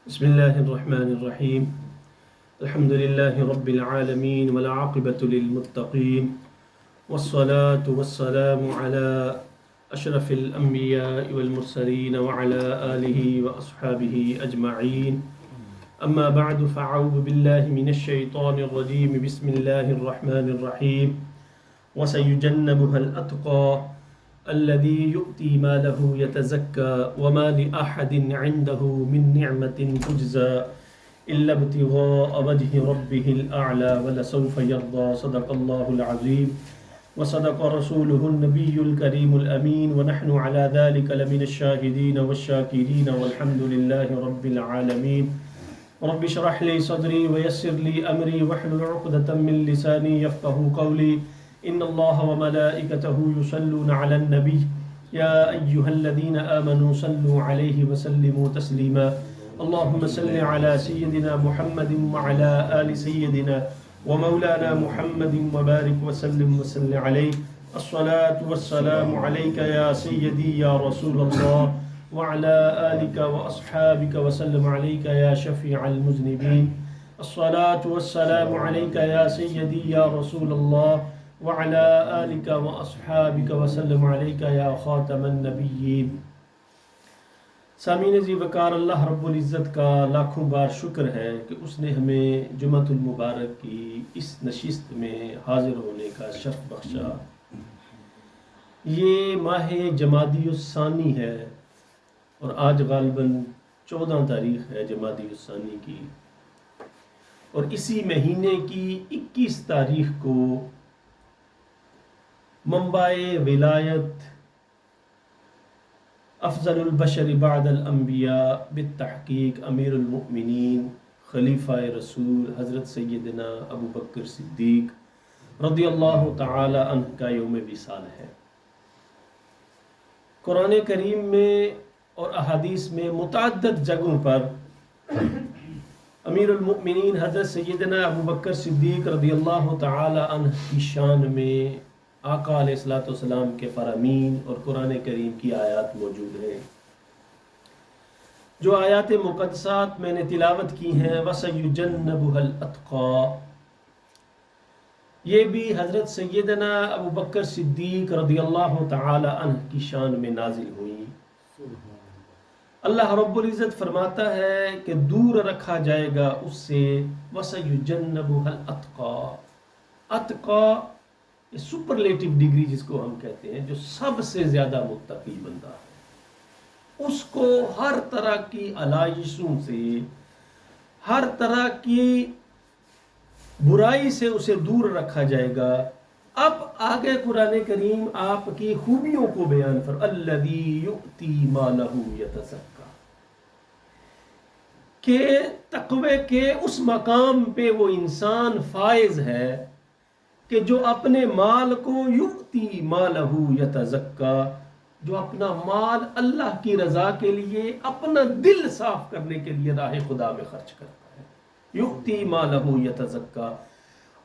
بسم الله الرحمن الرحيم. الحمد لله رب العالمين والعاقبة للمتقين والصلاة والسلام على أشرف الأنبياء والمرسلين وعلى آله وأصحابه أجمعين. أما بعد فأعوذ بالله من الشيطان الرجيم. بسم الله الرحمن الرحيم. وسيجنبها الأتقى الذي يؤتي ماله يتزكى وما لأحد عنده من نعمة تجزى إلا ابتغاء وجه ربه الأعلى ولسوف يرضى. صدق الله العظيم وصدق رسوله النبي الكريم الأمين ونحن على ذلك لمن الشاهدين والشاكرين والحمد لله رب العالمين. رب اشرح لي صدري ويسر لي أمري واحلل عقدة من لساني يفقهوا قولي. إن الله وملائكته يصلون على النبي يا أيها الذين آمنوا صلوا عليه وسلموا تسليما. اللهم صل على سيدنا محمد وعلى آل سيدنا ومولانا محمد وبارك وسلم وسلم عليه. الصلاة والسلام عليك يا سيدي يا رسول الله وعلى آلك وأصحابك وسلم عليك يا شفيع المذنبين. الصلاة والسلام عليك يا سيدي يا رسول الله وعلى آلك وأصحابك وسلم عليك يا خاتم النبيين. سامعین عزیز وقار، اللہ رب العزت کا لاکھوں بار شکر ہے کہ اس نے ہمیں جمعۃ المبارک کی اس نشست میں حاضر ہونے کا شرف بخشا. یہ ماہ جمادی الثانی ہے اور آج غالباً 14 تاریخ ہے جمادی الثانی کی، اور اسی مہینے کی 21 تاریخ کو منبع ولایت افضل البشر بعد الانبیاء بالتحقیق امیر المؤمنین خلیفہ رسول حضرت سیدنا ابو بکر صدیق رضی اللہ تعالی عنہ کا یوم وصال ہے. قرآن کریم میں اور احادیث میں متعدد جگہوں پر امیر المؤمنین حضرت سیدنا ابو بکر صدیق رضی اللہ تعالی عنہ کی شان میں آقا علیہ السلام کے فرامین اور قرآن کریم کی آیات موجود ہیں. جو آیات مقدسات میں نے تلاوت کی ہیں وَسَيُجَنَّبُهَا الْأَتْقَى، یہ بھی حضرت سیدنا ابو بکر صدیق رضی اللہ تعالی عنہ کی شان میں نازل ہوئی. اللہ رب العزت فرماتا ہے کہ دور رکھا جائے گا اس سے وَسَيُجَنَّبُهَا الْأَتْقَى. اتقا یہ سپرلیٹو ڈگری جس کو ہم کہتے ہیں، جو سب سے زیادہ متقی بندہ ہے، اس کو ہر طرح کی علائشوں سے، ہر طرح کی برائی سے اسے دور رکھا جائے گا. اب آگے قرآن کریم آپ کی خوبیوں کو بیان الذی یؤتی مالہ یتزکی، کہ تقوی کے اس مقام پہ وہ انسان فائز ہے کہ جو اپنے مال کو یؤتی مالہ یتزکی، جو اپنا مال اللہ کی رضا کے لیے، اپنا دل صاف کرنے کے لیے راہ خدا میں خرچ کرتا ہے. یؤتی مالہ یتزکی.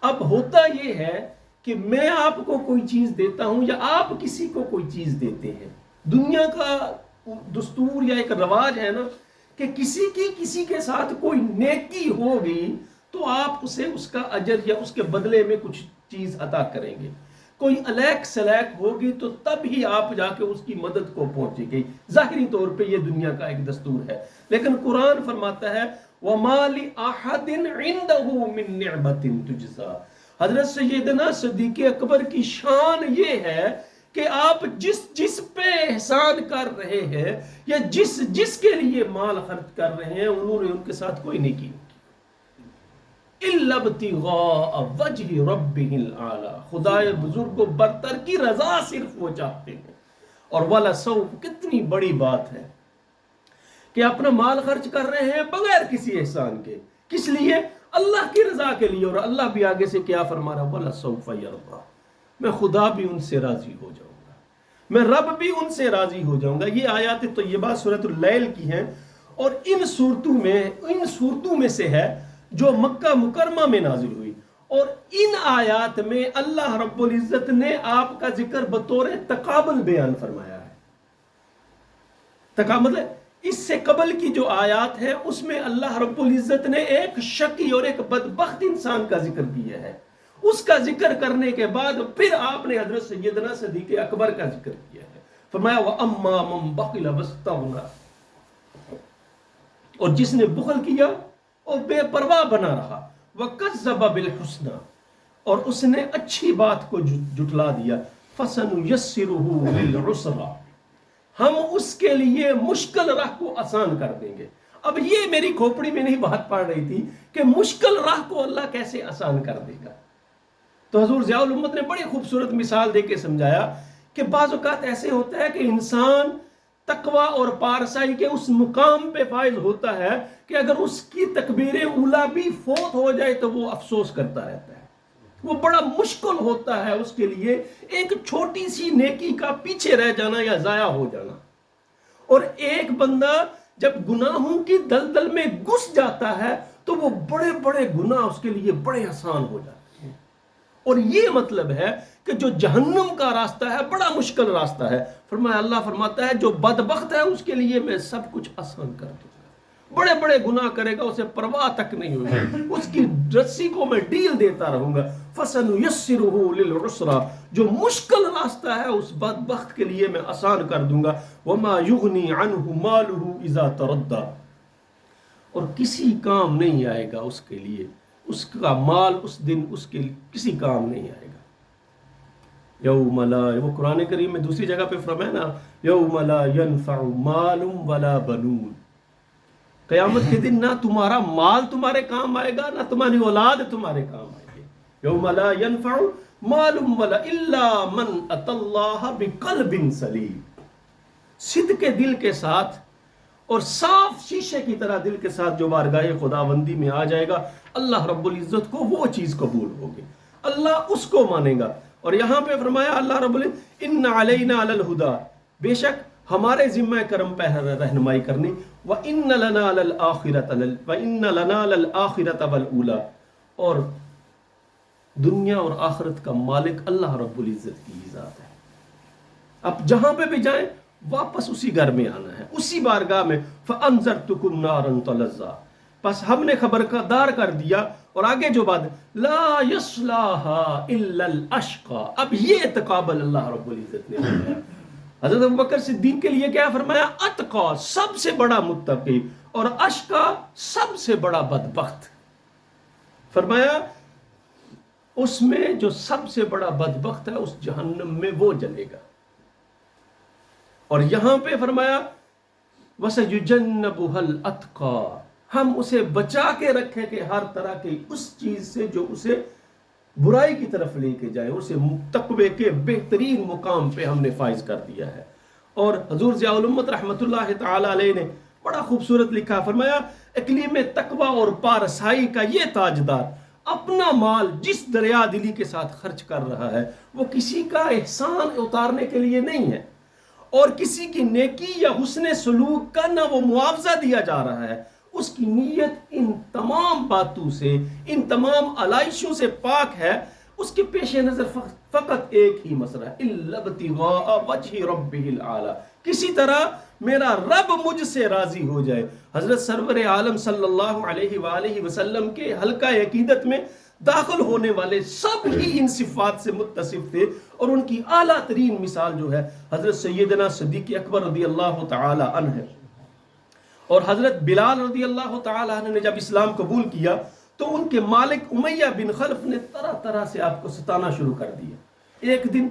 اب ہوتا یہ ہے کہ میں آپ کو کوئی چیز دیتا ہوں یا آپ کسی کو کوئی چیز دیتے ہیں. دنیا کا دستور یا ایک رواج ہے نا کہ کسی کے ساتھ کوئی نیکی ہوگی تو آپ اسے اس کا اجر یا اس کے بدلے میں کچھ چیز عطا کریں گے. کوئی الیک سلیک ہوگی تو تب ہی آپ جا کے اس کی مدد کو پہنچے گی. ظاہری طور پہ یہ دنیا کا ایک دستور ہے، لیکن قرآن فرماتا ہے وَمَا لِأَحَدٍ عِنْدَهُ مِن نِعْمَةٍ تُجْزَى. حضرت سیدنا صدیق اکبر کی شان یہ ہے کہ آپ جس پہ احسان کر رہے ہیں یا جس کے لیے مال خرچ کر رہے ہیں، انہوں نے ان کے ساتھ کوئی نہیں کی. إِلَّا ابْتِغَاءَ وَجْهِ رَبِّهِ الْأَعْلَى. خدائے بزرگ کو برتر کی رضا صرف وہ چاہتے ہیں. اور وَلَسَوْفَ، کتنی بڑی بات ہے کہ اپنا مال خرچ کر رہے ہیں بغیر کسی احسان کے. کس لیے؟ اللہ کی رضا کے لیے. اور اللہ بھی آگے سے کیا فرما رہا ہے وَلَسَوْفَ يَرْضَى. میں خدا بھی ان سے راضی ہو جاؤں گا، میں رب بھی ان سے راضی ہو جاؤں گا. یہ آیات طیبات سورۃ اللیل کی ہیں، اور ان صورتوں میں سے ہے جو مکہ مکرمہ میں نازل ہوئی. اور ان آیات میں اللہ رب العزت نے آپ کا ذکر بطور تقابل بیان فرمایا ہے. تقابل اس سے قبل کی جو آیات ہیں اس میں اللہ رب العزت نے ایک شقی اور ایک بدبخت انسان کا ذکر کیا ہے. اس کا ذکر کرنے کے بعد پھر آپ نے حضرت سیدنا صدیق اکبر کا ذکر کیا ہے. فرمایا وَأَمَّا مَن بَخِلَ وَاسْتَغْنَىٰ، اور جس نے بخل کیا اور بے پرواہ بنا رہا، وَكَذَّبَ بِالْحُسْنَىٰ، اور اس نے اچھی بات کو جھٹلا دیا، فَسَنُيَسِّرُهُ لِلْعُسْرَىٰ، ہم اس کے لیے مشکل راہ کو آسان کر دیں گے. اب یہ میری کھوپڑی میں نہیں بات پڑ رہی تھی کہ مشکل راہ کو اللہ کیسے آسان کر دے گا. تو حضور ضیاء الامت نے بڑی خوبصورت مثال دے کے سمجھایا کہ بعض اوقات ایسے ہوتا ہے کہ انسان تقوی اور پارسائی کے اس مقام پہ فائز ہوتا ہے کہ اگر اس کی تکبیر اولیٰ بھی فوت ہو جائے تو وہ افسوس کرتا رہتا ہے. وہ بڑا مشکل ہوتا ہے اس کے لیے ایک چھوٹی سی نیکی کا پیچھے رہ جانا یا ضائع ہو جانا. اور ایک بندہ جب گناہوں کی دلدل میں گھس جاتا ہے تو وہ بڑے بڑے گناہ اس کے لیے بڑے آسان ہو جاتے ہیں. اور یہ مطلب ہے کہ جو جہنم کا راستہ ہے بڑا مشکل راستہ ہے. فرمایا اللہ فرماتا ہے جو بدبخت ہے اس کے لیے میں سب کچھ آسان کر دوں گا. بڑے بڑے گناہ کرے گا اسے پرواہ تک نہیں ہوگی، اس کی رسی کو میں ڈیل دیتا رہوں گا. فَسَنُيَسِّرُهُ لِلْعُسْرَىٰ، جو مشکل راستہ ہے اس بدبخت کے لیے میں آسان کر دوں گا. وَمَا يُغْنِي عَنْهُ مَالُهُ إِذَا تَرَدَّىٰ، اور کسی کام نہیں آئے گا اس کے لیے، اس کا مال اس دن اس کے کسی کام نہیں آئے گا. یوم لا، وہ قرآن کریم میں دوسری جگہ پہ فرمایا نا، یوم لا ينفع مال ولا بنون، قیامت کے دن نہ تمہارا مال تمہارے کام آئے گا نہ تمہاری اولاد تمہارے کام آئے گی. یوم لا ينفع مال ولا الا من اتى اللہ بقلب سلیم، صدق دل کے ساتھ اور صاف شیشے کی طرح دل کے ساتھ جو بارگاہ خداوندی میں آ جائے گا، اللہ رب العزت کو وہ چیز قبول ہوگی، اللہ اس کو مانے گا. اور یہاں پہ فرمایا اللہ رب العزت ان علینا للہدیٰ، بے شک ہمارے ذمہ کرم پہ رہنمائی کرنی، وَإِنَّ لَنَا لَلْآخِرَةَ وَالْأُولَىٰ، اور دنیا اور آخرت کا مالک اللہ رب العزت کی ذات ہے. اب جہاں پہ بھی جائیں واپس اسی گھر میں آنا ہے، اسی بارگاہ میں. فَأَنذَرْتُكُمْ نَارًا تَلَظَّىٰ، بس ہم نے خبردار کر دیا. اور آگے جو بات لا يَصْلَاهَا إِلَّا الْأَشْقَىٰ، اب یہ تقابل اللہ رب العزت نے فرمایا. حضرت ابوبکر صدیق کے لیے کیا فرمایا؟ اتقا، سب سے بڑا متقی، اور اشقا، سب سے بڑا بدبخت. فرمایا اس میں جو سب سے بڑا بدبخت ہے اس جہنم میں وہ جلے گا. اور یہاں پہ فرمایا وَسَيُجَنَّبُهَا الْأَتْقَىٰ، ہم اسے بچا کے رکھیں کہ ہر طرح کی اس چیز سے جو اسے برائی کی طرف لے کے جائے، اسے تقوی کے بہترین مقام پہ ہم نے فائز کر دیا ہے. اور حضور ضیاء الامت رحمۃ اللہ تعالی علیہ نے بڑا خوبصورت لکھا، فرمایا اقلیم تقوی اور پارسائی کا یہ تاجدار اپنا مال جس دریا دلی کے ساتھ خرچ کر رہا ہے وہ کسی کا احسان اتارنے کے لیے نہیں ہے، اور کسی کی نیکی یا حسن سلوک کا نہ وہ معاوضہ دیا جا رہا ہے. اس کی نیت ان تمام باتوں سے، ان تمام علائشوں سے پاک ہے. اس کے پیش نظر فقط ایک ہی مسئلہ ہے، الا ابتغاء وجہ ربہ الاعلی، کسی طرح میرا رب مجھ سے راضی ہو جائے. حضرت سرور عالم صلی اللہ علیہ وآلہ وسلم کے حلقہ عقیدت میں داخل ہونے والے سب ہی ان صفات سے متصف تھے، اور ان کی اعلیٰ ترین مثال جو ہے حضرت سیدنا صدیق اکبر رضی اللہ تعالی عنہ ہے. اور حضرت بلال رضی اللہ تعالی عنہ نے جب اسلام قبول کیا تو ان کے مالک امیہ بن خلف نے طرح طرح سے آپ کو ستانا شروع کر دیا. ایک دن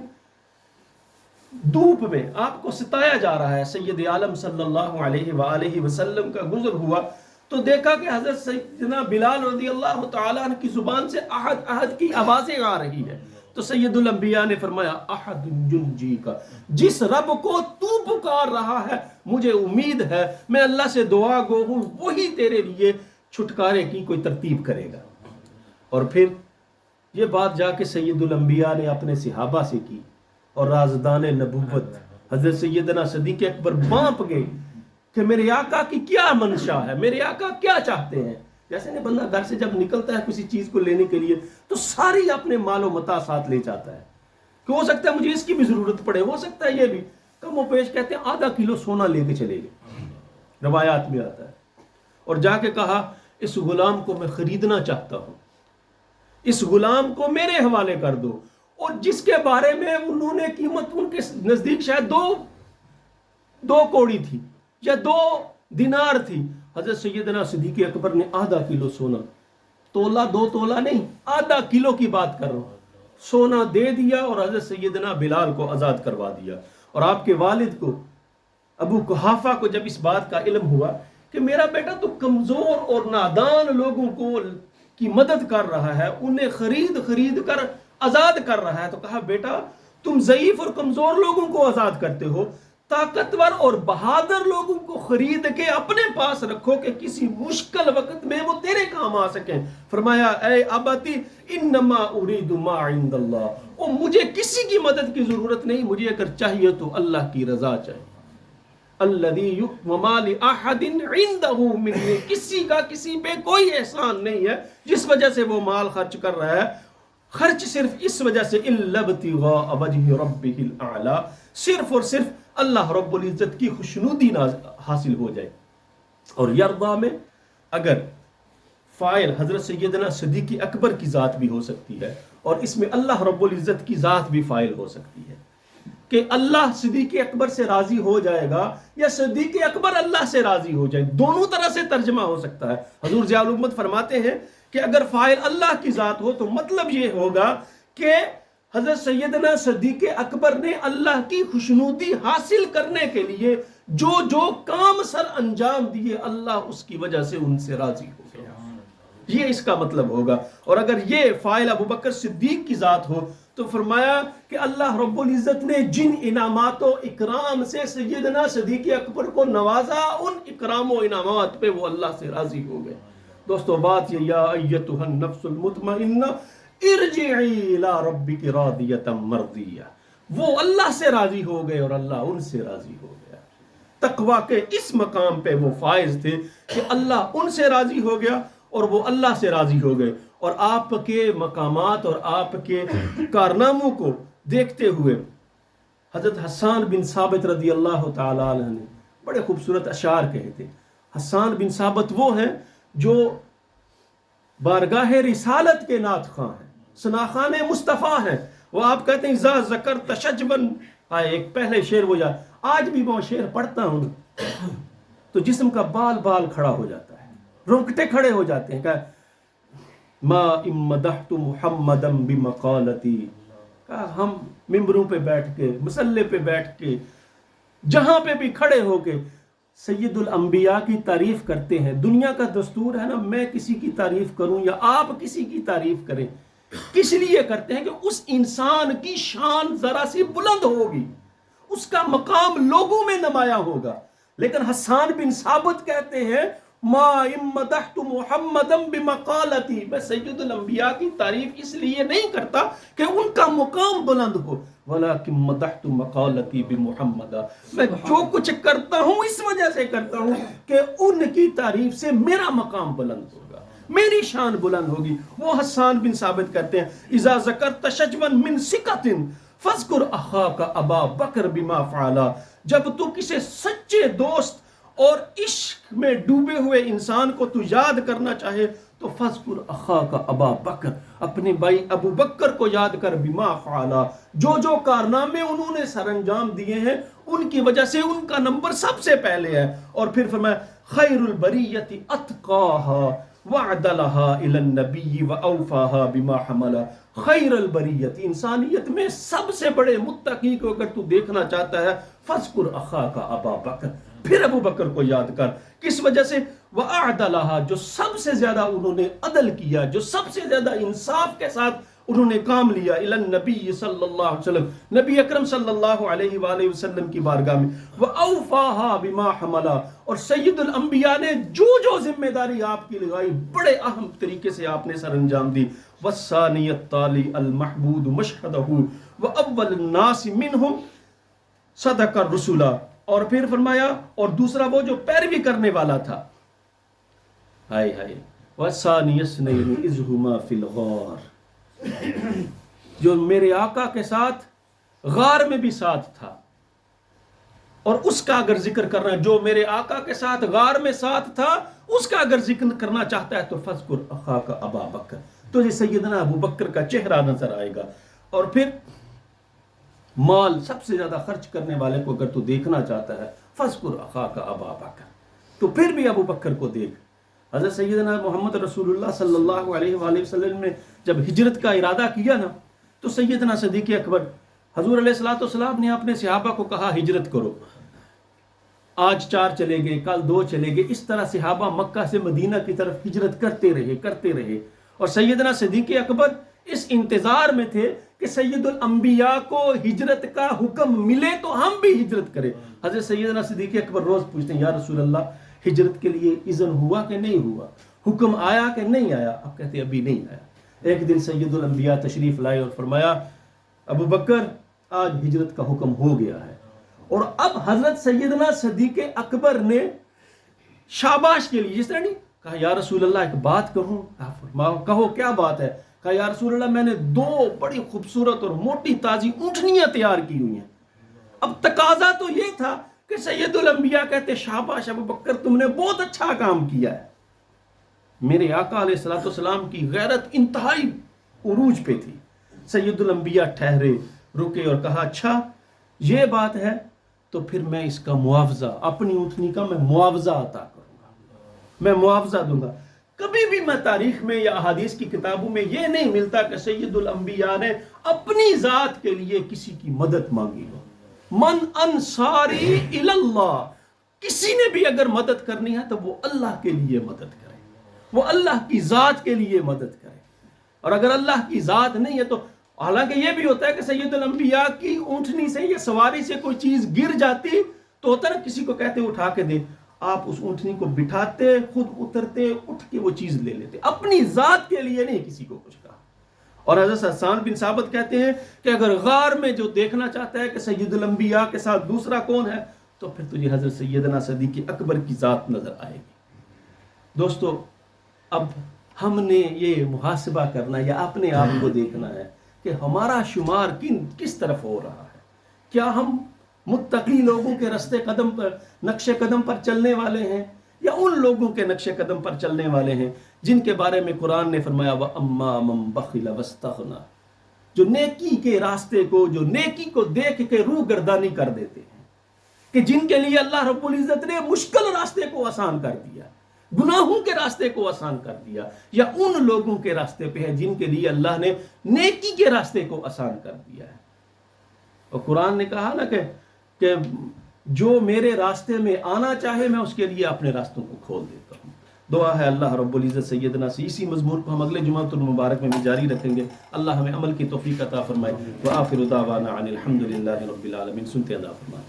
دھوپ میں آپ کو ستایا جا رہا ہے، سید عالم صلی اللہ علیہ وآلہ وسلم کا گزر ہوا تو دیکھا کہ حضرت سیدنا بلال رضی اللہ تعالی عنہ کی زبان سے احد احد کی آوازیں آ رہی ہے. تو سید الانبیاء نے فرمایا احد جنجی کا، جس رب کو تو پکار رہا ہے مجھے امید ہے، میں اللہ سے دعا گو ہوں، وہی تیرے لیے چھٹکارے کی کوئی ترتیب کرے گا. اور پھر یہ بات جا کے سید الانبیاء نے اپنے صحابہ سے کی، اور رازدان نبوت حضرت سیدنا صدیق اکبر بانپ گئے کہ میرے آقا کی کیا منشا ہے، میرے آقا کیا چاہتے ہیں. جیسے کہ بندہ گھر سے جب نکلتا ہے کسی چیز کو لینے کے لیے تو ساری اپنے مال و متاع ساتھ لے جاتا ہے کہ ہو سکتا ہے مجھے اس کی بھی ضرورت پڑے، ہو سکتا ہے یہ بھی. کم و پیش کہتے ہیں آدھا کلو سونا لے کے چلے گئے. روایات میں آتا ہے. اور جا کے کہا اس غلام کو میں خریدنا چاہتا ہوں، اس غلام کو میرے حوالے کر دو. اور جس کے بارے میں انہوں نے قیمت ان کے نزدیک شاید دو کوڑی تھی یا 2 دینار تھی، حضرت سیدنا صدیق اکبر نے آدھا کلو سونا، تولا 2 تولا نہیں، آدھا کلو کی بات کر رہا ہوں، سونا دے دیا اور حضرت سیدنا بلال کو آزاد کروا دیا. اور آپ کے والد کو ابو قحافہ کو جب اس بات کا علم ہوا کہ میرا بیٹا تو کمزور اور نادان لوگوں کو کی مدد کر رہا ہے، انہیں خرید کر آزاد کر رہا ہے، تو کہا بیٹا تم ضعیف اور کمزور لوگوں کو آزاد کرتے ہو، طاقتور اور بہادر لوگوں کو خرید کے اپنے پاس رکھو کہ کسی مشکل وقت میں وہ تیرے کام آ سکیں. فرمایا اے ابتی انما اريد ما عند اللہ، او مجھے کسی کی مدد کی ضرورت نہیں، مجھے اگر چاہیے تو اللہ کی رضا چاہیے. الذی وما لاحد عنده من، کسی کا کسی پہ کوئی احسان نہیں ہے جس وجہ سے وہ مال خرچ کر رہا ہے، خرچ صرف اس وجہ سے الا ابتغاء وجه ربه الاعلى، صرف اور صرف اللہ رب العزت کی خوشنودی حاصل ہو جائے. اور یرضا میں اگر فاعل حضرت سیدنا صدیق اکبر کی ذات بھی ہو سکتی ہے، اور اس میں اللہ رب العزت کی ذات بھی فاعل ہو سکتی ہے کہ اللہ صدیق اکبر سے راضی ہو جائے گا یا صدیق اکبر اللہ سے راضی ہو جائے، دونوں طرح سے ترجمہ ہو سکتا ہے. حضور ضیاء الامت فرماتے ہیں کہ اگر فاعل اللہ کی ذات ہو تو مطلب یہ ہوگا کہ حضرت سیدنا صدیق اکبر نے اللہ کی خوشنودی حاصل کرنے کے لیے جو کام سر انجام دیے، اللہ اس کی وجہ سے ان سے راضی ہو گیا، یہ اس کا مطلب ہوگا. اور اگر یہ فاعل ابو بکر صدیق کی ذات ہو تو فرمایا کہ اللہ رب العزت نے جن انعامات و اکرام سے سیدنا صدیق اکبر کو نوازا، ان اکرام و انعامات پہ وہ اللہ سے راضی ہو گئے. دوستو بات یہ، یا ایتھا النفس المطمئنہ ارجعی الی ربک راضیۃ مرضیہ، وہ اللہ سے راضی ہو گئے اور اللہ ان سے راضی ہو گیا. تقویٰ کے اس مقام پہ وہ فائز تھے کہ اللہ ان سے راضی ہو گیا اور وہ اللہ سے راضی ہو گئے. اور آپ کے مقامات اور آپ کے کارناموں کو دیکھتے ہوئے حضرت حسان بن ثابت رضی اللہ تعالیٰ عنہ نے بڑے خوبصورت اشعار کہے تھے. حسان بن ثابت وہ ہیں جو بارگاہ رسالت کے نعت خواں ہیں، ثناخان مصطفیٰ ہیں. وہ آپ کہتے ہیں ذا ذکر تشجبن، ایک پہلے شعر وہ آج بھی وہ شعر پڑھتا ہوں تو جسم کا بال کھڑا ہو جاتا ہے، رونگٹے کھڑے ہو جاتے ہیں. کہ ما امدحت محمدا بمقالتی، ہم ممبروں پہ بیٹھ کے، مسلح پہ بیٹھ کے، جہاں پہ بھی کھڑے ہو کے سید الانبیاء کی تعریف کرتے ہیں. دنیا کا دستور ہے نا، میں کسی کی تعریف کروں یا آپ کسی کی تعریف کریں، کس لیے کرتے ہیں کہ اس انسان کی شان ذرا سی بلند ہوگی، اس کا مقام لوگوں میں نمایاں ہوگا. لیکن حسان بن ثابت کہتے ہیں ما امدحت محمدا بمقالتی، میں سید الانبیاء کی تعریف اس لیے نہیں کرتا کہ ان کا مقام بلند ہو، ولکن مدحت مقالتی بمحمد، میں جو کچھ کرتا ہوں اس وجہ سے کرتا ہوں کہ ان کی تعریف سے میرا مقام بلند ہوگا، میری شان بلند ہوگی. وہ حسان بن ثابت کرتے ہیں اذا ذکرت شجوا من ثقۃ فاذکر اخاک ابا بکر بما فعلا، جب تو کسی سچے دوست اور عشق میں ڈوبے ہوئے انسان کو تو یاد کرنا چاہے تو فذکر اخاک ابا بکر، اپنے بھائی ابو بکر کو یاد کر، بما فعلا، جو کارنامے انہوں نے سر انجام دیے ہیں ان کی وجہ سے ان کا نمبر سب سے پہلے ہے. اور پھر فرمایا خیر البریۃ اتقاها وعدلها الى النبی واوفاها بما حمل. خیر البریت، انسانیت میں سب سے بڑے متقی کو اگر تو دیکھنا چاہتا ہے فذکر اخاک ابا بکر، پھر ابو بکر کو یاد کر. کس وجہ سے؟ وَأَعْدَلَهَا، جو سب سے زیادہ انہوں نے عدل کیا، جو سب سے زیادہ انصاف کے ساتھ انہوں نے کام لیا. الی النبی صلی اللہ علیہ وسلم، نبی اکرم صلی اللہ علیہ وآلہ وسلم کی بارگاہ میں. وَأَوْفَاهَا بِمَا حَمَلَا، اور سید الانبیاء نے جو ذمہ داری آپ کی لگائی بڑے اہم طریقے سے آپ نے سر انجام دی. وَالثَّانِيَ التَّالِي الْمَحْمُودُ مَشْهَدَهُ وَأَوَّلُ النَّاسِ مِنْهُمْ صَدَقَ الرُّسُلَ. اور پھر فرمایا اور دوسرا وہ جو پیروی کرنے والا تھا، ہائے ہائے، وَالثَّانِيَ اثْنَيْنِ إِذْ هُمَا فِي الْغَارِ، جو میرے آقا کے ساتھ غار میں بھی ساتھ تھا. اور اس کا اگر ذکر کرنا جو میرے آقا کے ساتھ غار میں ساتھ تھا اس کا اگر ذکر کرنا چاہتا ہے تو فذکر اخاک ابا بکر، تجھے سیدنا ابو بکر کا چہرہ نظر آئے گا. اور پھر مال سب سے زیادہ خرچ کرنے والے کو اگر تو دیکھنا چاہتا ہے فذکر اخاک ابا بکر، تو پھر بھی ابو بکر کو دیکھ. حضرت سیدنا محمد رسول اللہ صلی اللہ علیہ وآلہ وسلم نے جب ہجرت کا ارادہ کیا نا تو سیدنا صدیق اکبر حضور علیہ الصلوۃ والسلام نے اپنے صحابہ کو کہا ہجرت کرو، آج 4 چلے گئے، کل 2 چلے گئے. اس طرح صحابہ مکہ سے مدینہ کی طرف ہجرت کرتے رہے. اور سیدنا صدیق اکبر اس انتظار میں تھے کہ سید الانبیاء کو ہجرت کا حکم ملے تو ہم بھی ہجرت کریں. حضرت سیدنا صدیق اکبر روز پوچھتے ہیں یا رسول اللہ ہجرت کے لیے اذن ہوا کہ نہیں ہوا، حکم آیا کہ نہیں آیا؟ اب کہتے ابھی نہیں آیا. ایک دن سید الانبیاء تشریف لائے اور فرمایا ابو بکر آج ہجرت کا حکم ہو گیا ہے. اور اب حضرت سیدنا صدیق اکبر نے شاباش کے لیے جس طرح نہیں کہا یا رسول اللہ ایک بات کہوں، فرماؤ کہو کیا بات ہے؟ کہا یا رسول اللہ میں نے 2 بڑی خوبصورت اور موٹی تازی اونٹنیاں تیار کی ہوئی ہیں. اب تقاضا تو یہ تھا کہ سید الانبیاء کہتے شاباش ابو بکر تم نے بہت اچھا کام کیا ہے. میرے آقا علیہ الصلوۃ والسلام کی غیرت انتہائی عروج پہ تھی. سید الانبیاء ٹھہرے، رکے اور کہا اچھا یہ بات ہے تو پھر میں اس کا معاوضہ اپنی اونٹنی کا میں معاوضہ عطا کروں گا، میں معاوضہ دوں گا. کبھی بھی میں تاریخ میں یا احادیث کی کتابوں میں یہ نہیں ملتا کہ سید الانبیاء نے اپنی ذات کے لیے کسی کی مدد مانگی ہو. من انصاری الی اللہ، کسی نے بھی اگر مدد کرنی ہے تو وہ اللہ کے لیے مدد کرے، وہ اللہ کی ذات کے لیے مدد کرے. اور اگر اللہ کی ذات نہیں ہے تو حالانکہ یہ بھی ہوتا ہے کہ سید الانبیاء کی اونٹنی سے یا سواری سے کوئی چیز گر جاتی تو ہوتا ہے نا کسی کو کہتے اٹھا کے دے، آپ اس اونٹنی کو بٹھاتے خود اترتے اٹھ کے وہ چیز لے لیتے، اپنی ذات کے لیے نہیں کسی کو کچھ کہا. اور حضرت حسان بن ثابت کہتے ہیں کہ اگر غار میں جو دیکھنا چاہتا ہے کہ سید الانبیاء کے ساتھ دوسرا کون ہے تو پھر تجھے حضرت سیدنا صدیق اکبر کی ذات نظر آئے گی. دوستو اب ہم نے یہ محاسبہ کرنا یا اپنے آپ کو دیکھنا ہے کہ ہمارا شمار کس طرف ہو رہا ہے. کیا ہم متقی لوگوں کے رستے قدم پر نقش قدم پر چلنے والے ہیں یا ان لوگوں کے نقش قدم پر چلنے والے ہیں جن کے بارے میں قرآن نے فرمایا وَأَمَّا مَن بَخِلَ وَاسْتَغْنَىٰ، جو نیکی کے راستے کو جو نیکی کو دیکھ کے روح گردانی کر دیتے ہیں، کہ جن کے لیے اللہ رب العزت نے مشکل راستے کو آسان کر دیا، گناہوں کے راستے کو آسان کر دیا، یا ان لوگوں کے راستے پہ ہے جن کے لیے اللہ نے نیکی کے راستے کو آسان کر دیا ہے. اور قرآن نے کہا نا کہ جو میرے راستے میں آنا چاہے میں اس کے لیے اپنے راستوں کو کھول دیتا ہوں. دعا ہے اللہ رب العزت سیدنا سے اسی مضمون کو ہم اگلے جمعۃ المبارک میں بھی جاری رکھیں گے. اللہ ہمیں عمل کی توفیق عطا فرمائے. وآخر دعوانا ان الحمد للہ رب العالمین. سنتے ادا فرمائے.